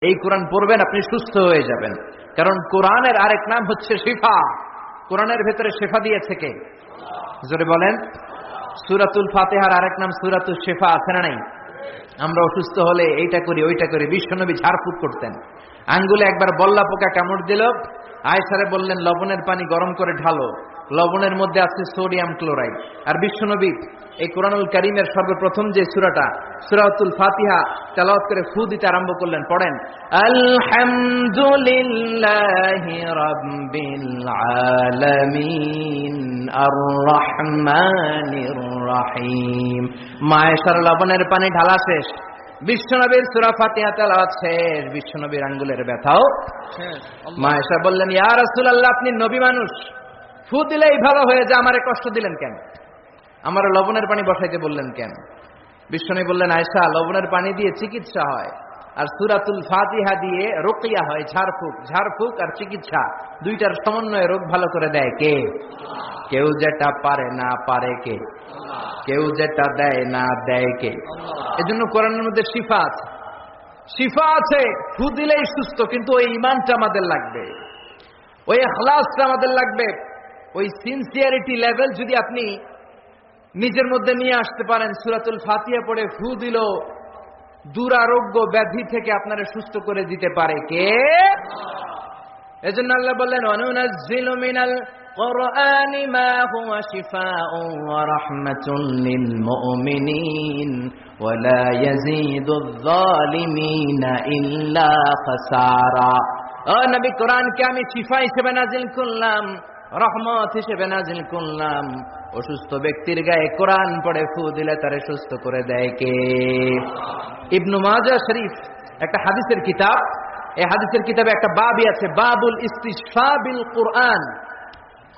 এই কোরআন পড়বেন, আপনি সুস্থ হয়ে যাবেন। কারণ কোরআনের আরেক নাম হচ্ছে শিফা। কোরআনের ভেতরে শিফা দিয়েছে কে? জোরে বলেন। সূরাতুল ফাতিহার আরেক নাম সূরাতুশ শিফা, আছে না নাই? আমরা অসুস্থ হলে এইটা করি ওইটা করি। বিশ্বনবী ঝাড়ফুঁক করতেন। আঙ্গুলে একবার বল্লা পোকা কামড় দিল, আয়েশারে বললেন লবণের পানি গরম করে ঢালো, লবণের মধ্যে আছে সোডিয়াম ক্লোরাইড। আর বিশ্বনবী এই কোরআনুল কারীমের সর্বপ্রথম যে সূরাটা সূরাতুল ফাতিহা তেলাওয়াত করে ফু দিতে আরম্ভ করলেন। পড়েন, আলহামদুলিল্লাহি রাব্বিল আলামিন আর রহমানির রহিম। মায়েশার লবণের পানি ঢালা শেষ, বিশ্বনবীর সূরা ফাতিহা তেলাওয়াত শেষ, বিশ্বনবীর আঙ্গুলের ব্যথাও শেষ। মায়েশা বললেন, ইয়া রাসূলুল্লাহ, আপনি নবী মানুষ, ফু দিলেই ভালো হয়ে যায়, আমারে কষ্ট দিলেন কেন? আমার লবণের পানি বসাইতে বললেন কেন? বিশ্বনবী বললেন, আয়েশা, লবণের পানি দিয়ে চিকিৎসা হয়, আর সূরাতুল ফাতিহা দিয়ে রুকিয়া হয়, ঝাড়ফুঁক। ঝাড়ফুঁক আর চিকিৎসা দুইটার সমন্বয়ে রোগ ভালো করে দেয় কে? কেউ যেটা পারে না পারে কে? কেউ যেটা দেয় না দেয় কে? এজন্য কোরআনের মধ্যে শিফা আছে, শিফা আছে। ফু দিলেই সুস্থ, কিন্তু ওই ঈমানটা আমাদের লাগবে, ওই ইখলাসটা আমাদের লাগবে, ওই সিনসিয়ারিটি লেভেল যদি আপনি নিজের মধ্যে নিয়ে আসতে পারেন, সূরাতুল ফাতিহা পড়ে ফু দিল দুরারোগ্য ব্যাধি থেকে আপনারা সুস্থ করে দিতে পারে কে? এজন্য আল্লাহ বললেন, ওয়ানুনাজ্জিলু মিনাল কুরআনি মা হুয়া শিফাউন ওয়া রাহমাতুল লিল মুমিনিন ওয়া লা ইয়াজিদুয যালিমিনা ইল্লা খাসারা। ও নবী, কোরআনকে আমি শিফা হিসেবে নাজিল করলাম, রহমত হিসেবে নাজিল করলাম। অসুস্থ ব্যক্তির গায়ে কোরআন পড়ে ফু দিলে তারে সুস্থ করে দেয় কে? ইবনু মাজাহ শরীফ একটা হাদিসের কিতাব, এই হাদিসের কিতাবে একটা বাবই আছে, বাবুল ইস্তিশফা বিল কুরআন,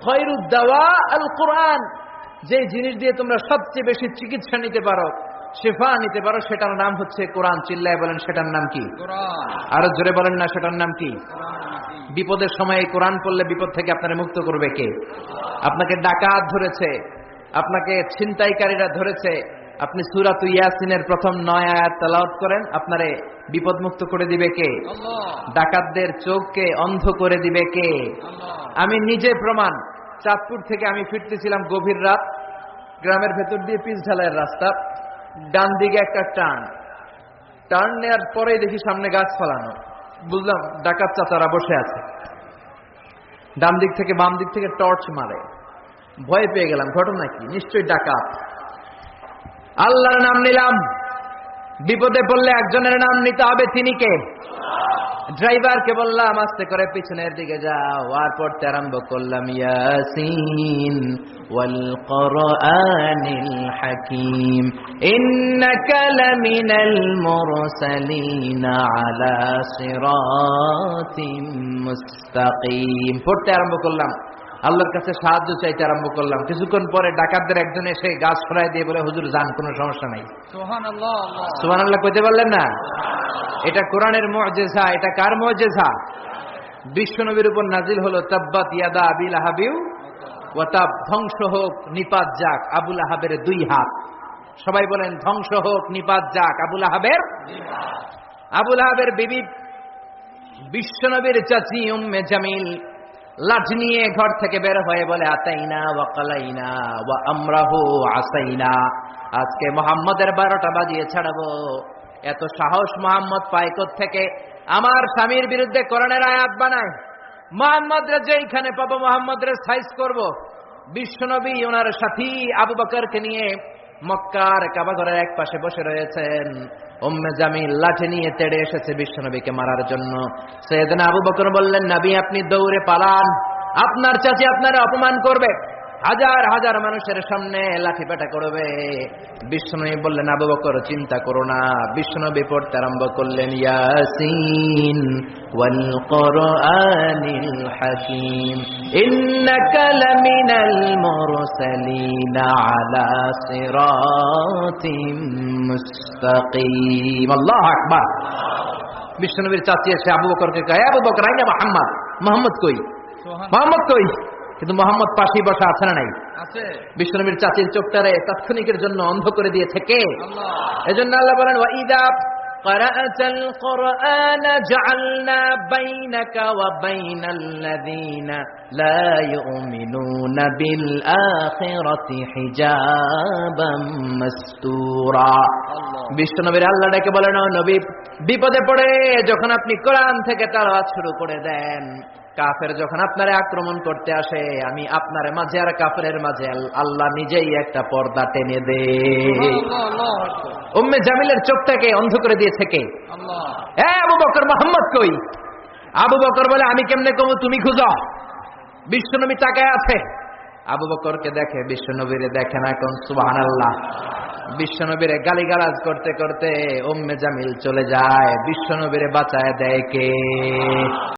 খায়রুদ দাওয়া আল কুরআন। যে জিনিস দিয়ে তোমরা সবচেয়ে বেশি চিকিৎসা নিতে পারো, শিফা নিতে পারো, সেটার নাম হচ্ছে কোরআন। চিল্লায় বলেন, সেটার নাম কি? কোরআন। আরো জোরে বলেন না, সেটার নাম কি? বিপদের সময় এই কোরআন পড়লে বিপদ থেকে আপনারা মুক্ত করবে কে? আপনাকে ডাকাত ধরেছে, আপনাকে ছিনতাইকারীরা ধরেছে, আপনি সূরাত ইয়াসিনের প্রথম 9 আয়াত তেলাওয়াত করেন, আপনারে বিপদ মুক্ত করে দিবে কে? আল্লাহ। ডাকাতদের চোখকে অন্ধ করে দিবে কে? আল্লাহ। আমি নিজে প্রমাণ। চাঁদপুর থেকে আমি ফিরতেছিলাম গভীর রাত, গ্রামের ভেতর দিয়ে পিচ ঢালাইয়ের রাস্তা, ডান দিকে একটা টার্ন নেওয়ার পরেই দেখি সামনে গাছ ফলানো। বুঝলাম ডাকাত চাচারা বসে আছে, ডান দিক থেকে বাম দিক থেকে টর্চ মারে। ভয় পেয়ে গেলাম, ঘটনা কি? নিশ্চয়ই ডাকাত। আল্লাহর নাম নিলাম, বিপদে পড়লে একজনের নাম নিতে হবে, তিনি কে? ড্রাইভারকে বললাম আস্তে করে পিছনের দিকে যাও, আর পড়তে আরম্ভ করলাম, ইয়াসিন ওয়াল কুরআনিল হাকীম ইন্নাকা লামিনাল মুরসালিন আলা সিরাতিম মুস্তাকিম। পড়তে আরম্ভ করলাম, আল্লাহর কাছে সাহায্য চাইতে আরম্ভ করলাম। কিছুক্ষণ পরে ডাকাতদের একজন এসে গাছ সরাই দিয়ে বলে, হুজুর যান, কোনো সমস্যা নাই। সুবহানাল্লাহ। সুবহানাল্লাহ কইতে পারলেন না? এটা কোরআনের মুআজিজা। এটা কার মুআজিজা? বিশ্বনবীর উপর নাজিল হলো, তাব্বাত ইয়াদা আবি লাহাবিউ ওয়া তাব, ধ্বংস হোক নিপাত যাক আবু লাহাবের 2 হাত। সবাই বলেন, ধ্বংস হোক নিপাত যাক আবু লাহাবের 2 হাত। আবু লাহাবের বিবি বিশ্বনবীর চাচি উম্মে জামিল লাঠি নিয়ে ঘর থেকে বের হয়ে বলে, আতাইনা ওয়া কালাইনা ওয়া আমরাহু আসাইনা, আজকে মুহাম্মাদের 12টা বাজিয়ে ছাড়াবো। এত সাহস মুহাম্মদ পায় থেকে? আমার স্বামীর বিরুদ্ধে কোরআনের আয়াত বানায়, মুহাম্মদরে যেইখানে পাবো মুহাম্মদরে সাইজ করব। বিশ্বনবী ওনার সাথী আবু বকরকে নিয়ে মক্কার কাবা ঘরের এক পাশে বসে রয়েছেন। উম্মে জামিল লাঠি নিয়ে তেড়ে এসেছে বিশ্বনবীকে মারার জন্য। সাইয়েদনা আবু বকর বললেন, নবী আপনি দৌড়ে পালান, আপনার চাচি আপনারে অপমান করবে, হাজার হাজার মানুষের সামনে লাঠি পেটা করবে। বিশ্বনবী বললেন, আবু বকর চিন্তা করো না। বিশ্বনবী পড়তে আরম্ভ করলেন, ইয়াসিন ওয়াল কুরআনিল হাকীম ইন্নাকা লামিনাল মুরসালিন আলা সিরাতিম মুস্তাকিম। আল্লাহু আকবার। বিশ্বনবীর চাচি এসে আবু বকরকে কয়, আবু বকর, আইনা মুহাম্মদ, মুহাম্মদ কই? মুহাম্মদ কই? কিন্তু মোহাম্মদ পাশেই বসা আছে না নাই? আছে। বিশ্বনবীর চাচির চোখটারে তাৎক্ষণিকের জন্য অন্ধ করে দিয়েছে কে? আল্লাহ। এজন্য আল্লাহ বলেন, ওয়া ইদা قرأت القرآن جعلنا بينك وبين الذين لا يؤمنون بالآخرة حجابا مستورا বিশ্বনবীর আল্লাহ ডেকে বলেন, ও নবী, বিপদে পড়ে যখন আপনি কোরআন থেকে তেলাওয়াত শুরু করে দেন, কাফের যখন আপনারে আক্রমণ করতে আসে, আমি আপনার মাঝে আর কাফেরের মাঝে আল্লাহ নিজেই একটা পর্দা টেনে দেয়। উম্মে জামিলের চোখটাকে অন্ধ করে দিয়েছে কে? আল্লাহ। আবু বকর, মুহাম্মদ কই? আবু বকর বলে, আমি কেমনে কমু, তুমি খুঁজো। বিশ্বনবী তাকায় আছে, আবু বকরকে দেখে, বিশ্বনবীরে দেখে না। এখন সুবহানাল্লাহ। বিশ্বনবীরে গালিগালাজ করতে করতে উম্মে জামিল চলে যায়, বিশ্বনবীরে বাঁচায় দেয় কে?